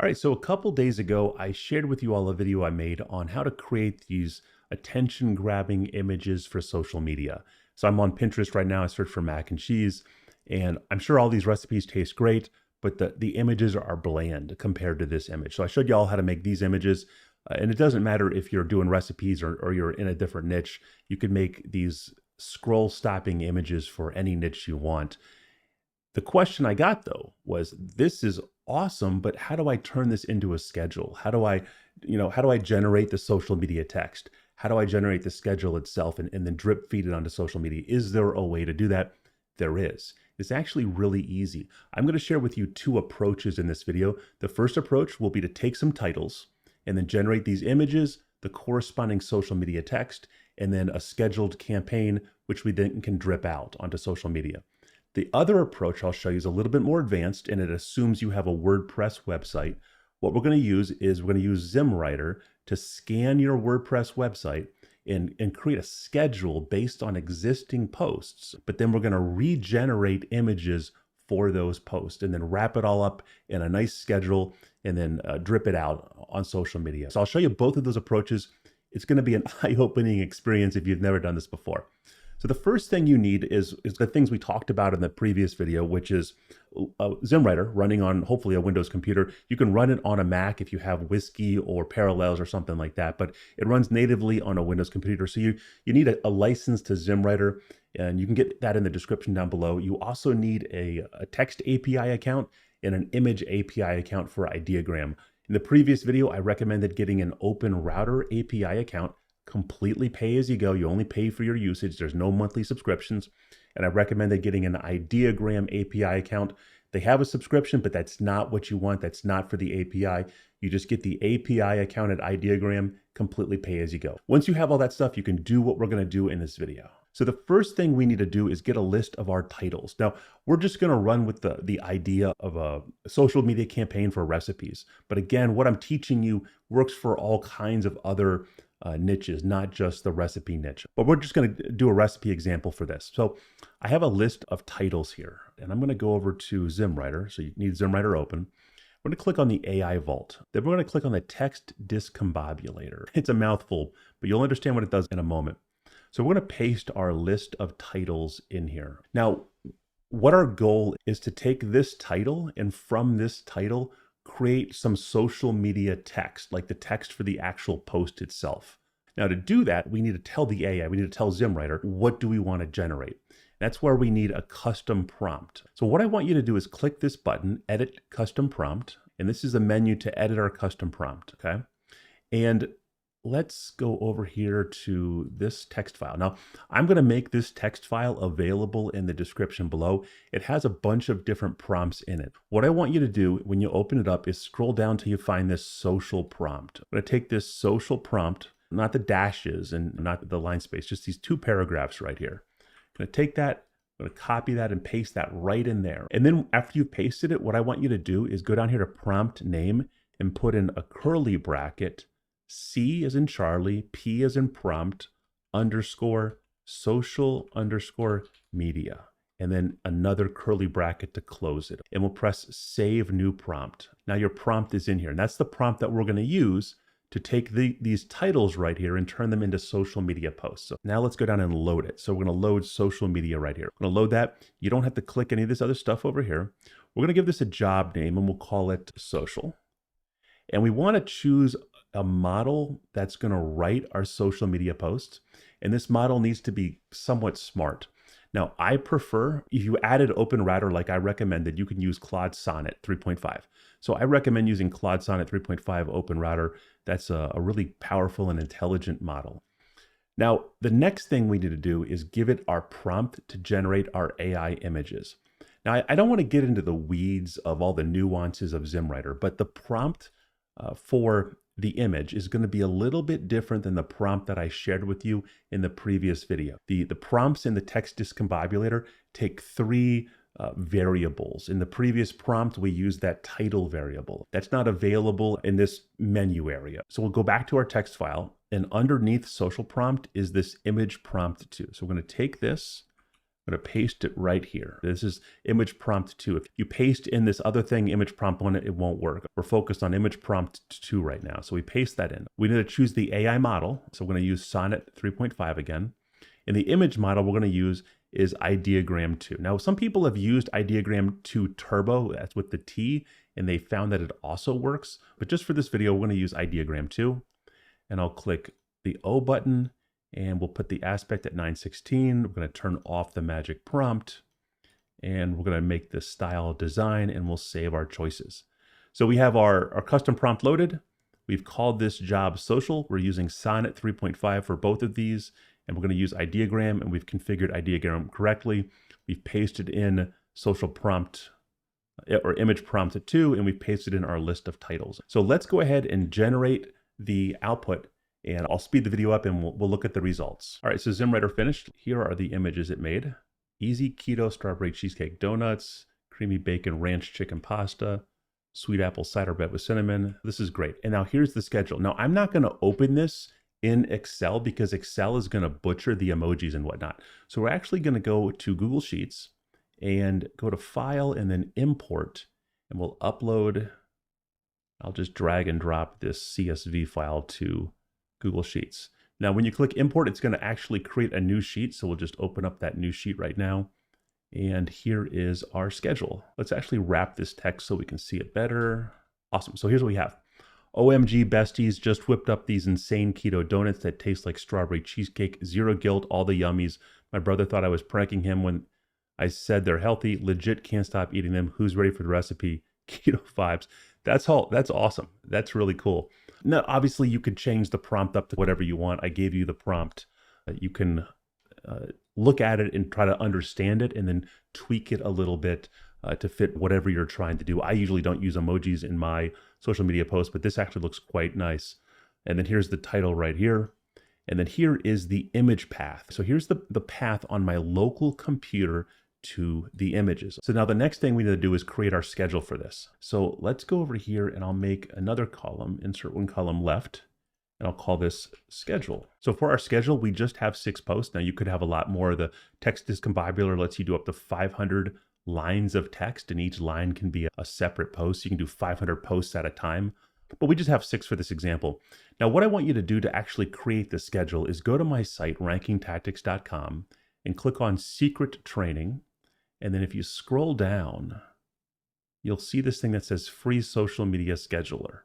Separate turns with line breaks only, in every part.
All right, so a couple days ago, I shared with you all a video I made on how to create these attention-grabbing images for social media. So I'm on Pinterest right now. I search for mac and cheese, and I'm sure all these recipes taste great, but the images are bland compared to this image. So I showed you all how to make these images, and it doesn't matter if you're doing recipes or you're in a different niche. You can make these scroll-stopping images for any niche you want. The question I got though was, this is awesome, but how do I turn this into a schedule? How do I generate the social media text? How do I generate the schedule itself and then drip feed it onto social media? Is there a way to do that? There is. It's actually really easy. I'm going to share with you two approaches in this video. The first approach will be to take some titles and then generate these images, the corresponding social media text, and then a scheduled campaign, which we then can drip out onto social media. The other approach I'll show you is a little bit more advanced, and it assumes you have a WordPress website. What we're going to use is we're going to use ZimmWriter to scan your WordPress website and create a schedule based on existing posts, but then we're going to regenerate images for those posts and then wrap it all up in a nice schedule and then drip it out on social media. So I'll show you both of those approaches. It's going to be an eye-opening experience if you've never done this before. So the first thing you need is the things we talked about in the previous video, which is ZimmWriter running on hopefully a Windows computer. You can run it on a Mac if you have Whiskey or Parallels or something like that, but it runs natively on a Windows computer. So you need a license to ZimmWriter, and you can get that in the description down below. You also need a text API account and an image API account for Ideogram. In the previous video, I recommended getting an Open Router API account, completely pay as you go. You only pay for your usage. There's no monthly subscriptions. And I recommended getting an Ideogram API account. They have a subscription, but that's not what you want. That's not for the API. You just get the API account at Ideogram, completely pay as you go. Once you have all that stuff, you can do what we're going to do in this video. So the first thing we need to do is get a list of our titles. Now, we're just going to run with the idea of a social media campaign for recipes. But again, what I'm teaching you works for all kinds of other niches, not just the recipe niche. But we're just going to do a recipe example for this. So I have a list of titles here, and I'm going to go over to ZimmWriter. So you need ZimmWriter open. We're going to click on the AI Vault. Then we're going to click on the text discombobulator. It's a mouthful, but you'll understand what it does in a moment. So we're going to paste our list of titles in here. Now, what our goal is to take this title, and from this title, create some social media text, like the text for the actual post itself. Now, to do that, we need to tell the AI, we need to tell ZimmWriter, what do we want to generate? That's where we need a custom prompt. So what I want you to do is click this button, Edit Custom Prompt, and this is a menu to edit our custom prompt, okay? And let's go over here to this text file. Now, I'm going to make this text file available in the description below. It has a bunch of different prompts in it. What I want you to do when you open it up is scroll down till you find this social prompt. I'm going to take this social prompt, not the dashes and not the line space, just these two paragraphs right here. I'm going to take that, I'm going to copy that and paste that right in there. And then after you've pasted it, what I want you to do is go down here to prompt name and put in a curly bracket, C as in Charlie, P as in prompt, underscore, social underscore media, and then another curly bracket to close it. And we'll press save new prompt. Now your prompt is in here, and that's the prompt that we're going to use to take these titles right here and turn them into social media posts. So now let's go down and load it. So we're going to load social media right here. We're going to load that. You don't have to click any of this other stuff over here. We're going to give this a job name, and we'll call it social. And we want to choose a model that's going to write our social media posts. And this model needs to be somewhat smart. Now, I prefer, if you added Open Router like I recommended, you can use Claude Sonnet 3.5. So I recommend using Claude Sonnet 3.5 Open Router. That's a really powerful and intelligent model. Now, the next thing we need to do is give it our prompt to generate our AI images. Now, I don't want to get into the weeds of all the nuances of ZimmWriter, but the prompt for the image is going to be a little bit different than the prompt that I shared with you in the previous video. The prompts in the text discombobulator take three variables. In the previous prompt, we used that title variable. That's not available in this menu area. So we'll go back to our text file, and underneath social prompt is this image prompt too. So we're going to take this, I'm going to paste it right here. This is image prompt 2. If you paste in this other thing, image prompt 1, it won't work. We're focused on image prompt 2 right now. So we paste that in. We need to choose the AI model. So we're going to use Sonnet 3.5 again. And the image model we're going to use is Ideogram 2. Now, some people have used Ideogram 2 Turbo, that's with the T, and they found that it also works. But just for this video, we're going to use Ideogram 2. And I'll click the O button, and we'll put the aspect at 916. We're going to turn off the magic prompt, and we're going to make this style design, and we'll save our choices. So we have our custom prompt loaded. We've called this job social. We're using Sonnet 3.5 for both of these, and we're going to use Ideogram, and we've configured Ideogram correctly. We've pasted in social prompt or image prompt 2, and we've pasted in our list of titles. So let's go ahead and generate the output, and I'll speed the video up and we'll look at the results. All right, so ZimmWriter finished. Here are the images it made. Easy keto strawberry cheesecake donuts, creamy bacon ranch chicken pasta, sweet apple cider bread with cinnamon. This is great. And now here's the schedule. Now I'm not gonna open this in Excel because Excel is gonna butcher the emojis and whatnot. So we're actually gonna go to Google Sheets and go to File and then Import, and we'll upload. I'll just drag and drop this CSV file to Google Sheets. Now, when you click import, it's going to actually create a new sheet. So we'll just open up that new sheet right now. And here is our schedule. Let's actually wrap this text so we can see it better. Awesome. So here's what we have. OMG besties, just whipped up these insane keto donuts that taste like strawberry cheesecake. Zero guilt, all the yummies. My brother thought I was pranking him when I said they're healthy. Legit can't stop eating them. Who's ready for the recipe? Keto vibes. That's awesome. That's really cool. Now, obviously, you could change the prompt up to whatever you want. I gave you the prompt. You can look at it and try to understand it and then tweak it a little bit to fit whatever you're trying to do. I usually don't use emojis in my social media posts, but this actually looks quite nice. And then here's the title right here. And then here is the image path. So here's the path on my local computer to the images. So now the next thing we need to do is create our schedule for this. So let's go over here and I'll make another column, insert one column left, and I'll call this schedule. So for our schedule, we just have 6 posts. Now you could have a lot more. The text discombobulator lets you do up to 500 lines of text, and each line can be a separate post. You can do 500 posts at a time, but we just have 6 for this example. Now what I want you to do to actually create the schedule is go to my site, rankingtactics.com, and click on Secret Training. And then if you scroll down, you'll see this thing that says Free Social Media Scheduler.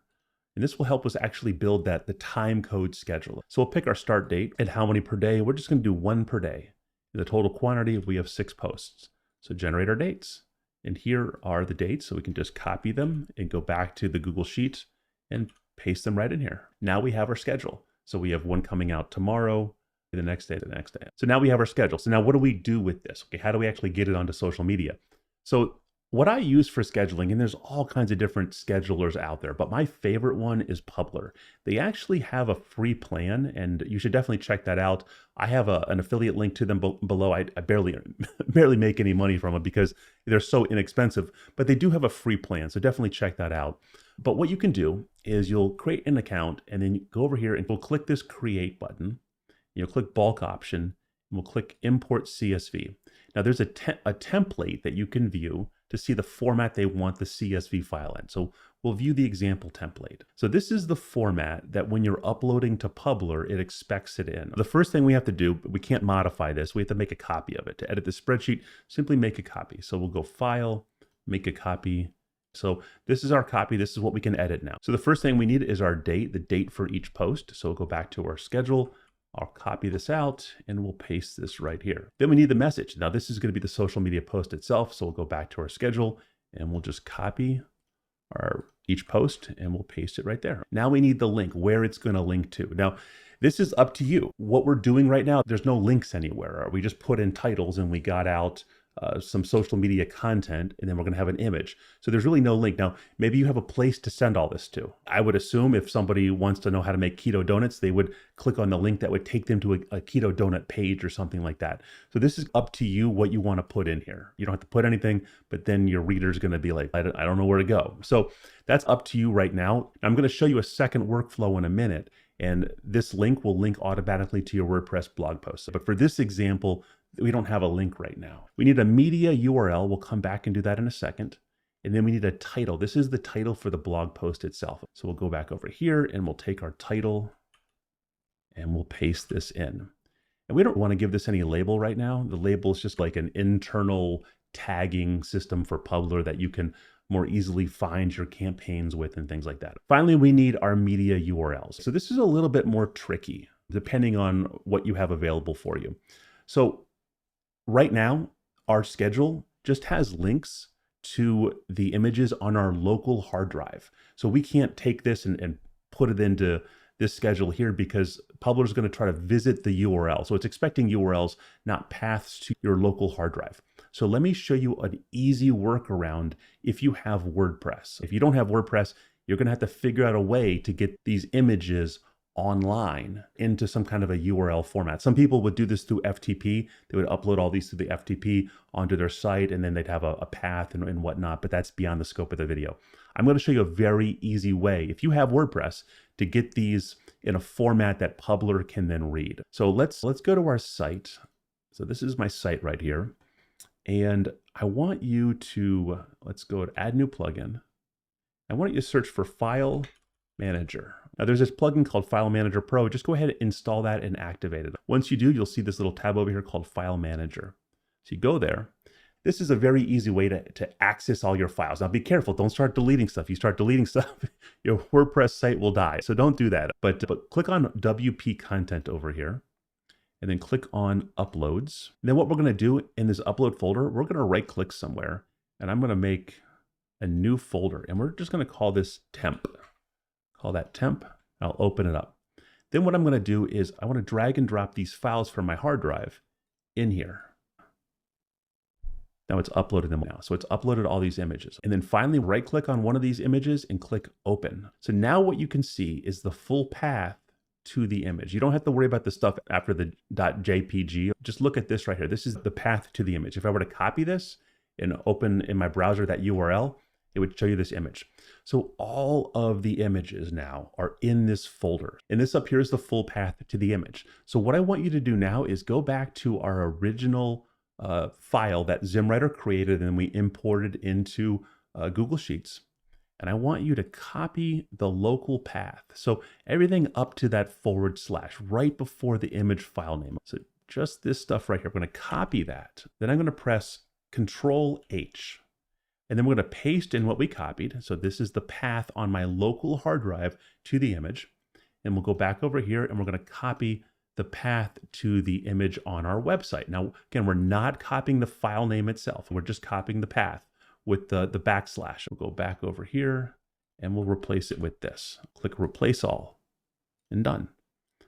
And this will help us actually build the time code scheduler. So we'll pick our start date and how many per day. We're just going to do 1 per day. In the total quantity, we have 6 posts. So generate our dates. And here are the dates. So we can just copy them and go back to the Google Sheet and paste them right in here. Now we have our schedule. So we have one coming out tomorrow, the next day, the next day. So now we have our schedule. So now what do we do with this? Okay, how do we actually get it onto social media? So what I use for scheduling, and there's all kinds of different schedulers out there, but my favorite one is Publer. They actually have a free plan, and you should definitely check that out. I have an affiliate link to them below. I barely make any money from it because they're so inexpensive, but they do have a free plan, so definitely check that out. But what you can do is you'll create an account, and then you go over here and we'll click this create button. You'll click bulk option, and we'll click import CSV. Now there's a template that you can view to see the format they want the CSV file in. So we'll view the example template. So this is the format that when you're uploading to Publer, it expects it in. The first thing we have to do, we can't modify this, we have to make a copy of it. To edit the spreadsheet, simply make a copy. So we'll go File, make a copy. So this is our copy. This is what we can edit now. So the first thing we need is our date, the date for each post. So we'll go back to our schedule. I'll copy this out and we'll paste this right here. Then we need the message. Now this is going to be the social media post itself. So we'll go back to our schedule and we'll just copy each post and we'll paste it right there. Now we need the link, where it's going to link to. Now this is up to you. What we're doing right now, there's no links anywhere. We just put in titles and we got out some social media content, and then we're going to have an image. So there's really no link. Now, maybe you have a place to send all this to. I would assume if somebody wants to know how to make keto donuts, they would click on the link that would take them to a keto donut page or something like that. So this is up to you what you want to put in here. You don't have to put anything, but then your reader's going to be like, I don't know where to go. So that's up to you right now. I'm going to show you a second workflow in a minute, and this link will link automatically to your WordPress blog post. But for this example, we don't have a link right now. We need a media URL. We'll come back and do that in a second. And then we need a title. This is the title for the blog post itself. So we'll go back over here and we'll take our title and we'll paste this in. And we don't want to give this any label right now. The label is just like an internal tagging system for Publer that you can more easily find your campaigns with and things like that. Finally, we need our media URLs. So this is a little bit more tricky depending on what you have available for you. So right now, our schedule just has links to the images on our local hard drive. So we can't take this and put it into this schedule here because Publer is going to try to visit the URL. So it's expecting URLs, not paths to your local hard drive. So let me show you an easy workaround if you have WordPress. If you don't have WordPress, you're going to have to figure out a way to get these images online into some kind of a URL format. Some people would do this through FTP. They would upload all these to the FTP onto their site, and then they'd have a path and whatnot, but that's beyond the scope of the video. I'm going to show you a very easy way, if you have WordPress, to get these in a format that Publer can then read. So let's go to our site. So this is my site right here. And I want you to, let's go to add new plugin. I want you to search for File Manager. Now there's this plugin called File Manager Pro. Just go ahead and install that and activate it. Once you do, you'll see this little tab over here called File Manager. So you go there. This is a very easy way to access all your files. Now be careful, don't start deleting stuff. You start deleting stuff, your WordPress site will die. So don't do that. But click on WP Content over here and then click on Uploads. And then what we're gonna do in this upload folder, we're gonna right click somewhere and I'm gonna make a new folder and we're just gonna call this temp. Call that temp, I'll open it up. Then what I'm gonna do is I wanna drag and drop these files from my hard drive in here. Now it's uploaded them now. So it's uploaded all these images. And then finally right click on one of these images and click open. So now what you can see is the full path to the image. You don't have to worry about the stuff after the .jpg. Just look at this right here. This is the path to the image. If I were to copy this and open in my browser that URL, it would show you this image. So all of the images now are in this folder. And this up here is the full path to the image. So what I want you to do now is go back to our original file that ZimmWriter created and we imported into Google Sheets. And I want you to copy the local path. So everything up to that / right before the image file name. So just this stuff right here, I'm going to copy that. Then I'm going to press Control-H. And then we're going to paste in what we copied. So this is the path on my local hard drive to the image. And we'll go back over here and we're going to copy the path to the image on our website. Now, again, we're not copying the file name itself. We're just copying the path with the /. We'll go back over here and we'll replace it with this. Click Replace All and done.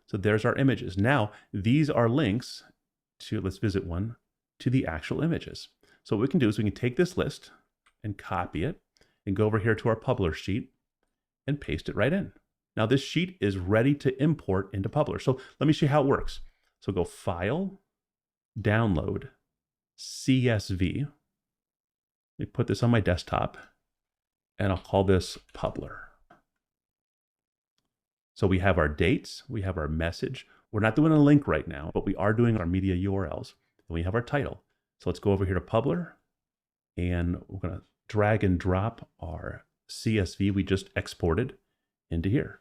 So there's our images. Now, these are links to, let's visit one, to the actual images. So what we can do is we can take this list and copy it and go over here to our Publer sheet and paste it right in. Now this sheet is ready to import into Publer. So let me show you how it works. So go File, Download, CSV. Let me put this on my desktop and I'll call this Publer. So we have our dates, we have our message. We're not doing a link right now, but we are doing our media URLs. And we have our title. So let's go over here to Publer and we're gonna drag and drop our CSV we just exported into here.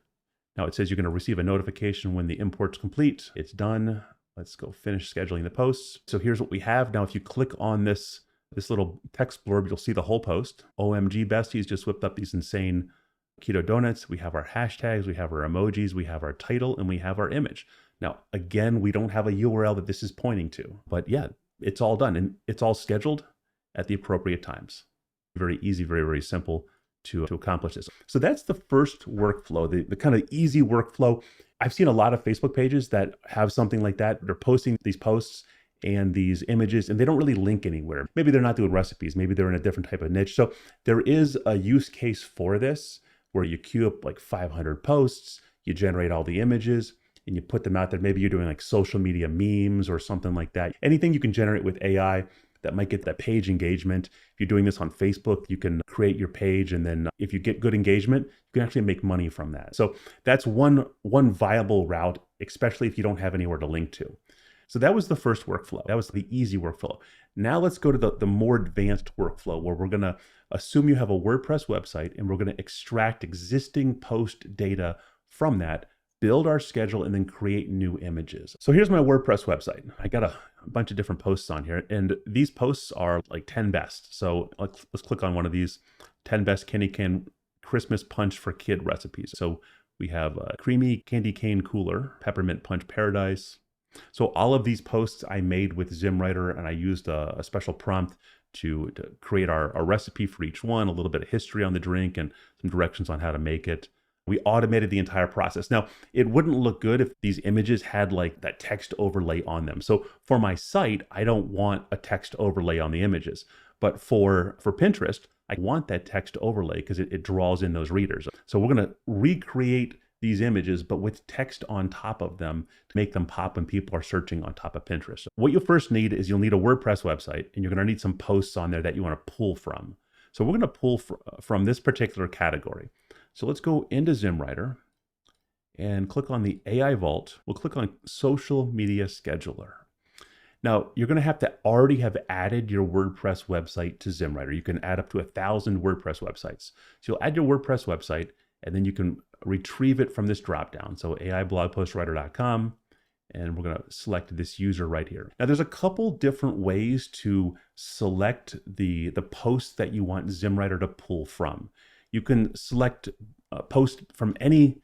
Now it says you're going to receive a notification when the import's complete. It's done. Let's go finish scheduling the posts. So here's what we have. Now if you click on this little text blurb, you'll see the whole post. OMG besties, just whipped up these insane keto donuts. We have our hashtags, we have our emojis, we have our title, and we have our image. Now again, we don't have a URL that this is pointing to, but yeah, it's all done and it's all scheduled at the appropriate times. Very easy, very, very simple to accomplish this. So that's the first workflow, the kind of easy workflow. I've seen a lot of Facebook pages that have something like that. They're posting these posts and these images and they don't really link anywhere. Maybe they're not doing recipes. Maybe they're in a different type of niche. So there is a use case for this where you queue up like 500 posts, you generate all the images and you put them out there. Maybe you're doing like social media memes or something like that. Anything you can generate with AI that might get that page engagement. If you're doing this on Facebook, you can create your page and then if you get good engagement, you can actually make money from that. So that's one viable route, especially if you don't have anywhere to link to. So that was the first workflow. That was the easy workflow. Now let's go to the more advanced workflow where we're gonna assume you have a WordPress website and we're gonna extract existing post data from that, build our schedule, and then create new images. So here's my WordPress website. I got a bunch of different posts on here, and these posts are like 10 best. So let's click on one of these 10 best candy cane Christmas punch for kid recipes. So we have a creamy candy cane cooler, peppermint punch paradise. So all of these posts I made with ZimmWriter, and I used a special prompt to create our recipe for each one, a little bit of history on the drink and some directions on how to make it. We automated the entire process. Now, it wouldn't look good if these images had like that text overlay on them. So for my site, I don't want a text overlay on the images. But for Pinterest, I want that text overlay because it draws in those readers. So we're going to recreate these images, but with text on top of them to make them pop when people are searching on top of Pinterest. What you'll first need is you'll need a WordPress website, and you're going to need some posts on there that you want to pull from. So we're going to pull from this particular category. So let's go into ZimmWriter and click on the AI Vault. We'll click on Social Media Scheduler. Now, you're going to have to already have added your WordPress website to ZimmWriter. You can add up to 1,000 WordPress websites. So you'll add your WordPress website, and then you can retrieve it from this dropdown. So aiblogpostwriter.com, and we're going to select this user right here. Now, there's a couple different ways to select the posts that you want ZimmWriter to pull from. You can select a post from any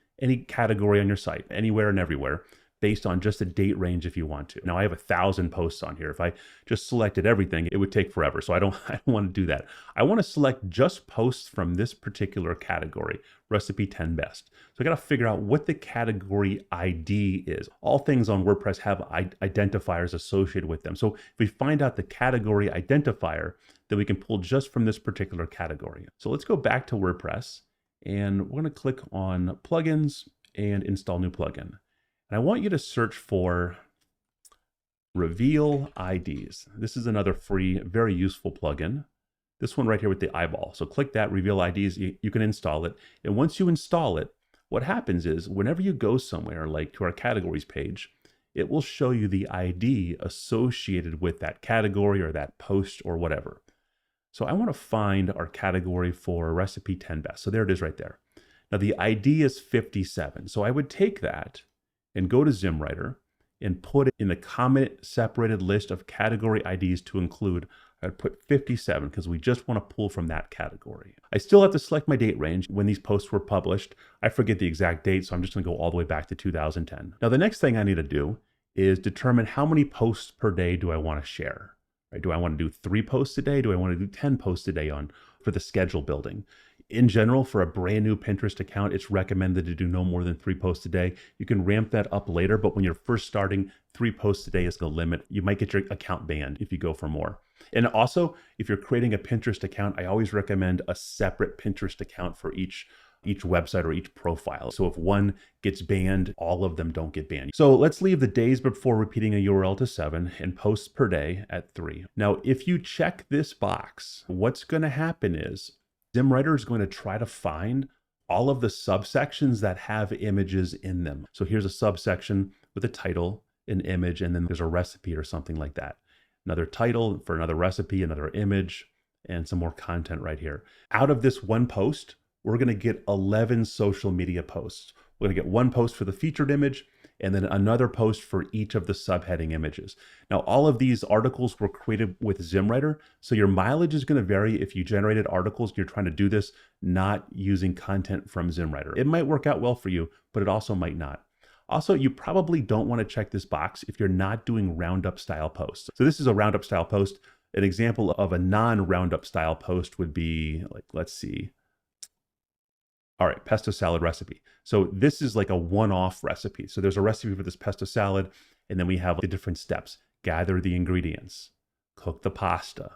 category on your site, anywhere and everywhere, based on just a date range if you want to. Now I have 1,000 posts on here. If I just selected everything, it would take forever. So I don't want to do that. I want to select just posts from this particular category, recipe 10 best. So I got to figure out what the category ID is. All things on WordPress have identifiers associated with them. So if we find out the category identifier, then we can pull just from this particular category. So let's go back to WordPress, and we're going to click on plugins and install new plugin. And I want you to search for Reveal IDs. This is another free, very useful plugin. This one right here with the eyeball. So click that, Reveal IDs, you can install it. And once you install it, what happens is whenever you go somewhere like to our categories page, it will show you the ID associated with that category or that post or whatever. So I want to find our category for recipe 10 best. So there it is right there. Now the ID is 57. So I would take that and go to ZimmWriter and put it in the comment separated list of category IDs to include. I'd put 57 because we just want to pull from that category. I still have to select my date range when these posts were published. I forget the exact date, so I'm just going to go all the way back to 2010. Now the next thing I need to do is determine how many posts per day do I want to share. Right? Do I want to do 3 posts a day? Do I want to do 10 posts a day for the schedule building? In general, for a brand new Pinterest account, it's recommended to do no more than 3 posts a day. You can ramp that up later, but when you're first starting, 3 posts a day is the limit. You might get your account banned if you go for more. And also, if you're creating a Pinterest account, I always recommend a separate Pinterest account for each website or each profile. So if one gets banned, all of them don't get banned. So let's leave the days before repeating a URL to 7 and posts per day at 3. Now, if you check this box, what's going to happen is ZimmWriter is going to try to find all of the subsections that have images in them. So here's a subsection with a title, an image, and then there's a recipe or something like that. Another title for another recipe, another image, and some more content right here. Out of this one post, we're going to get 11 social media posts. We're going to get one post for the featured image and then another post for each of the subheading images. Now, all of these articles were created with ZimmWriter, so your mileage is going to vary if you generated articles, you're trying to do this not using content from ZimmWriter. It might work out well for you, but it also might not. Also, you probably don't want to check this box if you're not doing roundup style posts. So this is a roundup style post. An example of a non-roundup style post would be, like, let's see. All right, pesto salad recipe. So this is like a one-off recipe. So there's a recipe for this pesto salad, and then we have the different steps. Gather the ingredients, cook the pasta.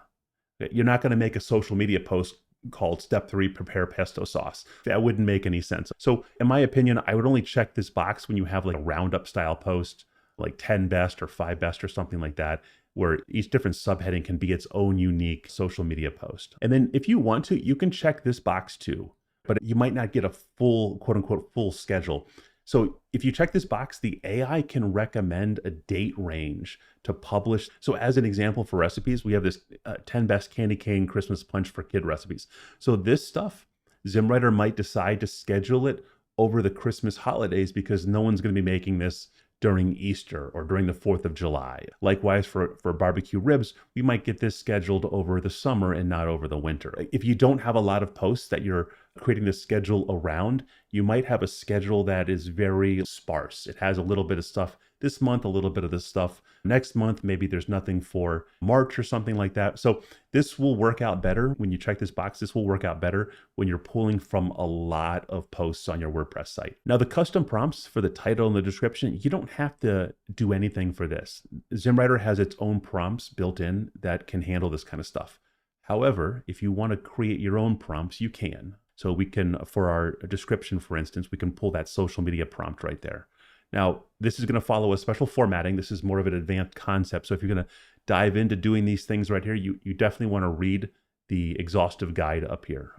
You're not going to make a social media post called Step 3, prepare pesto sauce. That wouldn't make any sense. So in my opinion, I would only check this box when you have like a roundup style post, like 10 best or 5 best or something like that, where each different subheading can be its own unique social media post. And then if you want to, you can check this box too, but you might not get a full, quote unquote, full schedule. So if you check this box, the AI can recommend a date range to publish. So as an example for recipes, we have this 10 best candy cane Christmas punch for kid recipes. So this stuff, ZimmWriter might decide to schedule it over the Christmas holidays because no one's going to be making this during Easter or during the 4th of July. Likewise, for barbecue ribs, we might get this scheduled over the summer and not over the winter. If you don't have a lot of posts that you're creating this schedule around, you might have a schedule that is very sparse. It has a little bit of stuff this month, a little bit of this stuff next month. Maybe there's nothing for March or something like that. So this will work out better when you check this box. This will work out better when you're pulling from a lot of posts on your WordPress site. Now, the custom prompts for the title and the description, you don't have to do anything for this. ZimmWriter has its own prompts built in that can handle this kind of stuff. However, if you want to create your own prompts, you can. So we can, for our description, for instance, we can pull that social media prompt right there. Now, this is going to follow a special formatting. This is more of an advanced concept. So if you're going to dive into doing these things right here, you definitely want to read the exhaustive guide up here.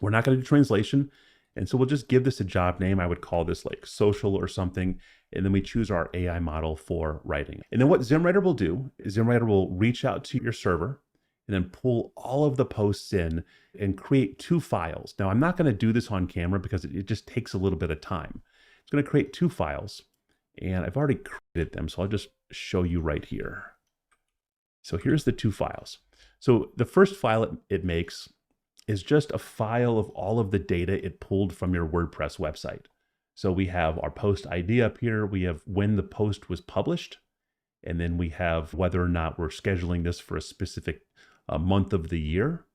We're not going to do translation. And so we'll just give this a job name. I would call this like social or something. And then we choose our AI model for writing. And then what ZimmWriter will do is ZimmWriter will reach out to your server and then pull all of the posts in and create 2 files. Now, I'm not going to do this on camera because it just takes a little bit of time. It's going to create 2 files, and I've already created them, so I'll just show you right here. So here's the 2 files. So the first file it makes is just a file of all of the data it pulled from your WordPress website. So we have our post ID up here. We have when the post was published, and then we have whether or not we're scheduling this for a specific month of the year,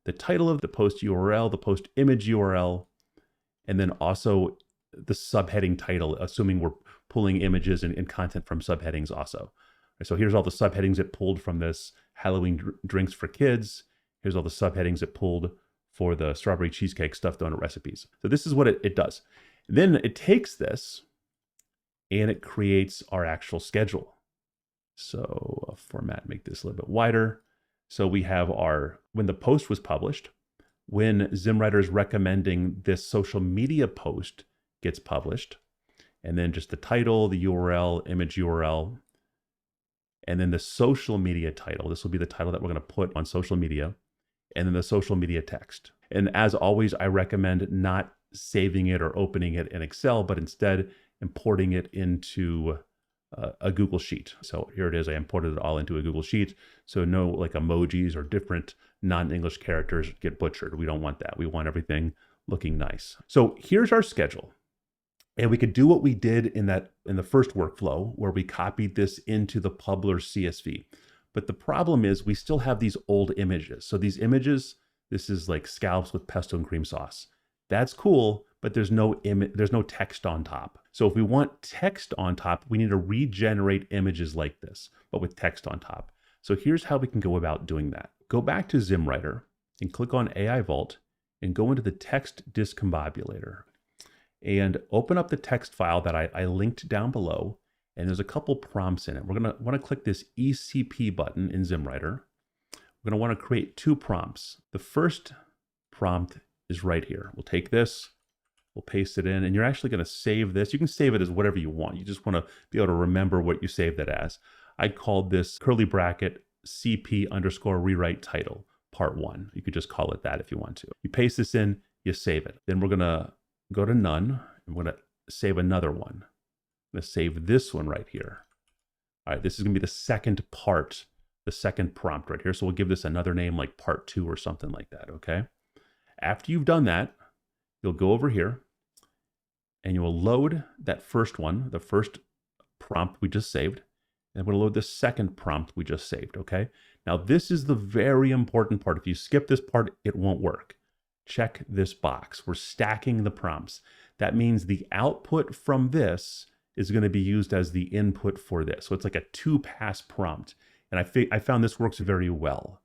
the title of the post URL, the post image URL, and then also the subheading title, assuming we're pulling images and content from subheadings also. So here's all the subheadings it pulled from this Halloween drinks for kids. Here's all the subheadings it pulled for the strawberry cheesecake stuffed donut recipes. So this is what it does. Then it takes this and it creates our actual schedule. So I'll format, make this a little bit wider. So we have our, when the post was published, when ZimmWriter is recommending this social media post gets published, and then just the title, the URL, image URL, and then the social media title. This will be the title that we're going to put on social media, and then the social media text. And as always, I recommend not saving it or opening it in Excel, but instead importing it into a Google Sheet. So here it is. I imported it all into a Google Sheet. So no like emojis or different non-English characters get butchered. We don't want that. We want everything looking nice. So here's our schedule. And we could do what we did in the first workflow where we copied this into the Publer CSV. But the problem is we still have these old images. So these images, this is like scallops with pesto and cream sauce. That's cool, but there's no text on top. So if we want text on top, we need to regenerate images like this, but with text on top. So here's how we can go about doing that. Go back to ZimmWriter and click on AI Vault and go into the text discombobulator and open up the text file that I linked down below. And there's a couple prompts in it. We're gonna wanna click this ECP button in ZimmWriter. We're gonna wanna create 2 prompts. The first prompt is right here. We'll take this, we'll paste it in, and you're actually gonna save this. You can save it as whatever you want. You just wanna be able to remember what you saved it as. I called this curly bracket CP_rewrite title, part 1. You could just call it that if you want to. You paste this in, you save it. Then we're gonna go to none, and we're gonna save another one. I'm gonna save this one right here. All right, this is gonna be the second part, the second prompt right here. So we'll give this another name like part 2 or something like that, okay? After you've done that, you'll go over here and you will load that first one, the first prompt we just saved, and we'll load the second prompt we just saved, okay? Now this is the very important part. If you skip this part, it won't work. Check this box. We're stacking the prompts. That means the output from this is going to be used as the input for this. So it's like a 2-pass prompt. And I found this works very well.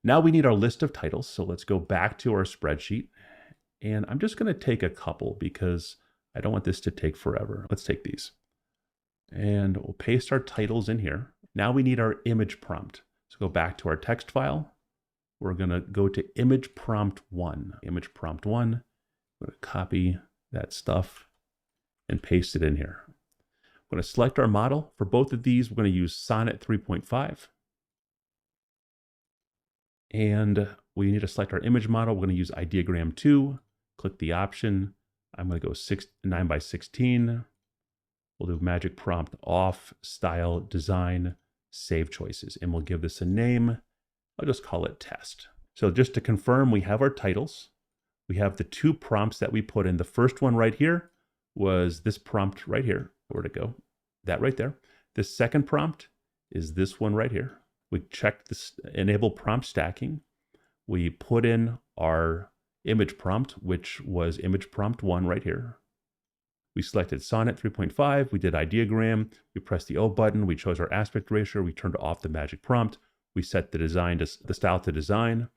Now we need our list of titles. So let's go back to our spreadsheet. And I'm just going to take a couple because I don't want this to take forever. Let's take these. And we'll paste our titles in here. Now we need our image prompt. So go back to our text file. We're going to go to image prompt 1. Image prompt 1. I'm going to copy that stuff and paste it in here. I'm going to select our model. For both of these, we're going to use Sonnet 3.5. And we need to select our image model. We're going to use ideogram 2. Click the option. I'm going to go 9 by 16. We'll do magic prompt off, style, design, save choices. And we'll give this a name. I'll just call it test. So just to confirm, we have our titles. We have the 2 prompts that we put in. The first one right here was this prompt right here. Where'd it go? That right there. The second prompt is this one right here. We checked this enable prompt stacking. We put in our image prompt, which was image prompt 1 right here. We selected Sonnet 3.5. We did ideogram. We pressed the O button. We chose our aspect ratio. We turned off the magic prompt. We set the design to the style to design.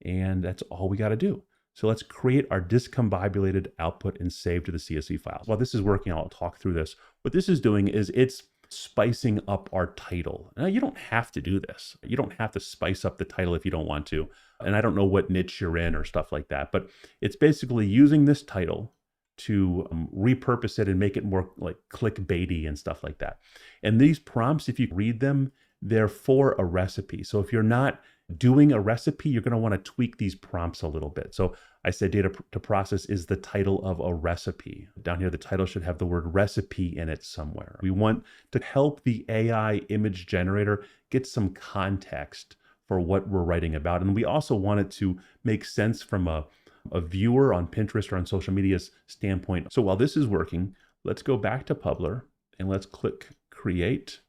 And that's all we got to do. So let's create our discombobulated output and save to the CSV file. While this is working, I'll talk through this. What this is doing is it's spicing up our title. Now, you don't have to do this. You don't have to spice up the title if you don't want to. And I don't know what niche you're in or stuff like that, but it's basically using this title to repurpose it and make it more like clickbaity and stuff like that. And these prompts, if you read them, they're for a recipe. So if you're not doing a recipe, you're going to want to tweak these prompts a little bit. So I said data to process is the title of a recipe. Down here, the title should have the word recipe in it somewhere. We want to help the AI image generator get some context for what we're writing about. And we also want it to make sense from a viewer on Pinterest or on social media's standpoint. So while this is working, let's go back to Publer and let's click create.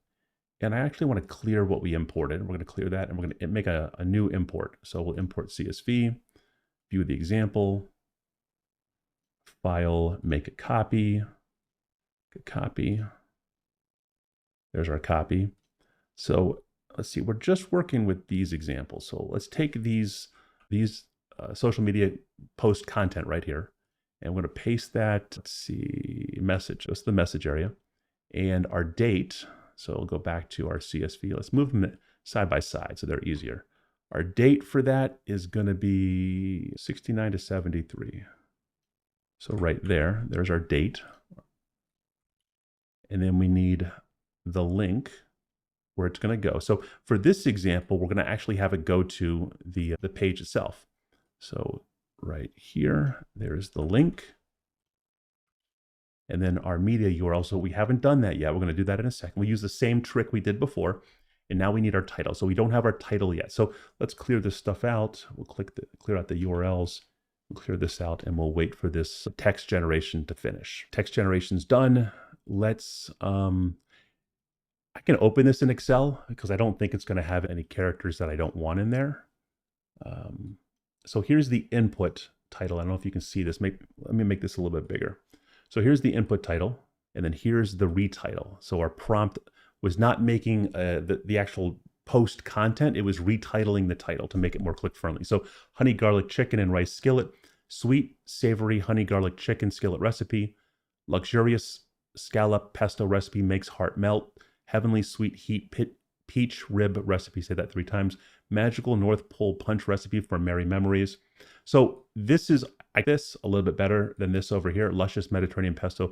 And I actually want to clear what we imported. We're going to clear that and we're going to make a new import. So we'll import CSV, view the example, file, make a copy. There's our copy. So let's see, we're just working with these examples. So let's take these social media post content right here. And we're going to paste that, let's see, message, that's the message area. And our date, so we'll go back to our CSV. Let's move them side by side so they're easier. Our date for that is going to be 69 to 73. So right there, there's our date. And then we need the link where it's going to go. So for this example, we're going to actually have it go to the page itself. So right here, there's the link. And then our media URL. So we haven't done that yet. We're going to do that in a second. We use the same trick we did before. And now we need our title. So we don't have our title yet. So let's clear this stuff out. We'll clear out the URLs. We'll clear this out and we'll wait for this text generation to finish. Text generation's done. Let's, I can open this in Excel because I don't think it's going to have any characters that I don't want in there. So here's the input title. I don't know if you can see this. Let me make this a little bit bigger. So here's the input title, and then here's the retitle. So our prompt was not making the actual post content, it was retitling the title to make it more click friendly. So honey garlic chicken and rice skillet, sweet savory honey garlic chicken skillet recipe, luxurious scallop pesto recipe makes heart melt, heavenly sweet heat peach rib recipe, say that 3 times, magical North Pole punch recipe for merry memories. So this is, I guess, a little bit better than this over here, luscious Mediterranean pesto.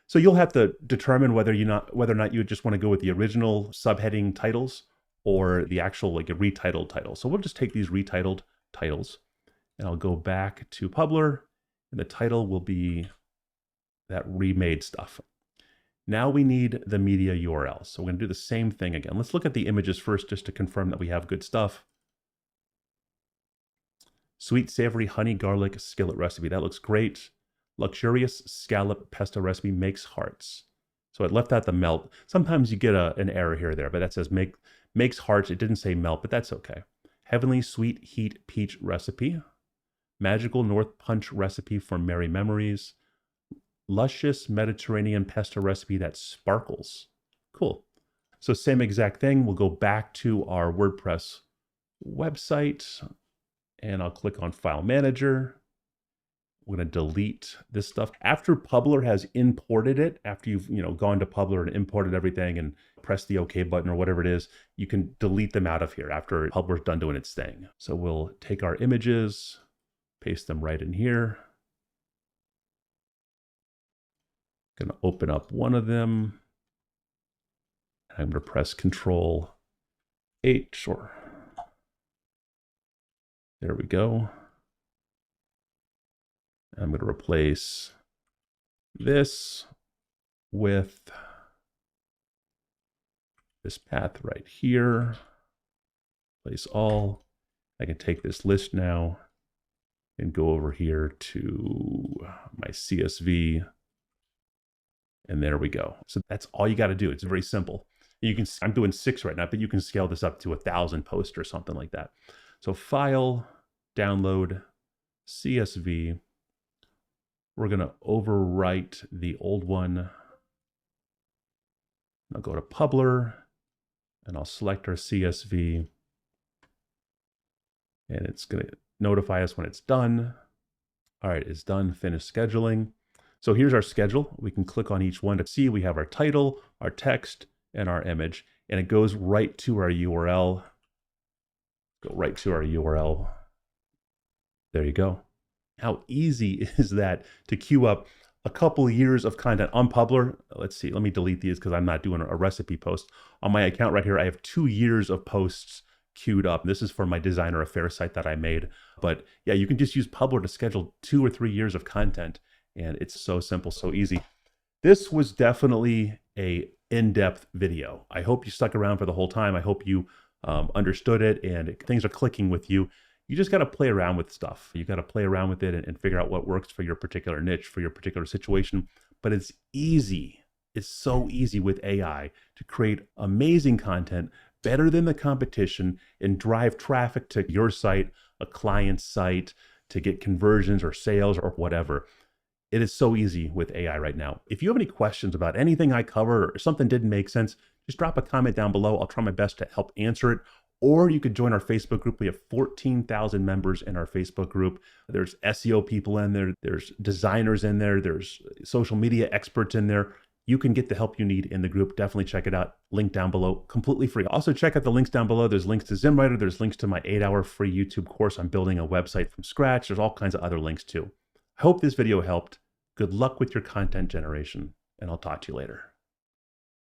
So you'll have to determine whether or not you just want to go with the original subheading titles or the actual like a retitled title. So we'll just take these retitled titles and I'll go back to Publer and the title will be that remade stuff. Now we need the media URL. So we're going to do the same thing again. Let's look at the images first just to confirm that we have good stuff. Sweet savory honey garlic skillet recipe. That looks great. Luxurious scallop pesto recipe makes hearts. So I left out the melt. Sometimes you get an error here or there, but that says makes hearts. It didn't say melt, but that's okay. Heavenly sweet heat peach recipe. Magical North punch recipe for merry memories. Luscious Mediterranean pesto recipe that sparkles. Cool. So same exact thing. We'll go back to our WordPress website and I'll click on File Manager. We're going to delete this stuff. After Publer has imported it, after you've gone to Publer and imported everything and press the OK button or whatever it is, you can delete them out of here after Publer's done doing its thing. So we'll take our images, paste them right in here. I'm going to open up one of them. I'm going to press Control H, or there we go. I'm going to replace this with this path right here. Place all. I can take this list now and go over here to my CSV. And there we go. So that's all you got to do. It's very simple. You can, I'm doing 6 right now, but you can scale this up to 1,000 posts or something like that. So File, Download, CSV. We're going to overwrite the old one. I'll go to Publer and I'll select our CSV. And it's going to notify us when it's done. All right, it's done. Finish scheduling. So here's our schedule. We can click on each one to see we have our title, our text, and our image. And it goes right to our URL. Go right to our URL. There you go. How easy is that to queue up a couple of years of content on Publer? Let's see, let me delete these because I'm not doing a recipe post. On my account right here, I have 2 years of posts queued up. This is for my designer affairs site that I made. But yeah, you can just use Publer to schedule 2 or 3 years of content. And it's so simple, so easy. This was definitely a in-depth video. I hope you stuck around for the whole time. I hope you understood it and things are clicking with you. You just got to play around with stuff. You got to play around with it and figure out what works for your particular niche, for your particular situation. But it's easy. It's so easy with AI to create amazing content, better than the competition, and drive traffic to your site, a client's site, to get conversions or sales or whatever. It is so easy with AI right now. If you have any questions about anything I covered or something didn't make sense, just drop a comment down below. I'll try my best to help answer it. Or you could join our Facebook group. We have 14,000 members in our Facebook group. There's SEO people in there. There's designers in there. There's social media experts in there. You can get the help you need in the group. Definitely check it out. Link down below, completely free. Also check out the links down below. There's links to ZimmWriter. There's links to my 8-hour free YouTube course on building a website from scratch. There's all kinds of other links too. I hope this video helped. Good luck with your content generation, and I'll talk to you later.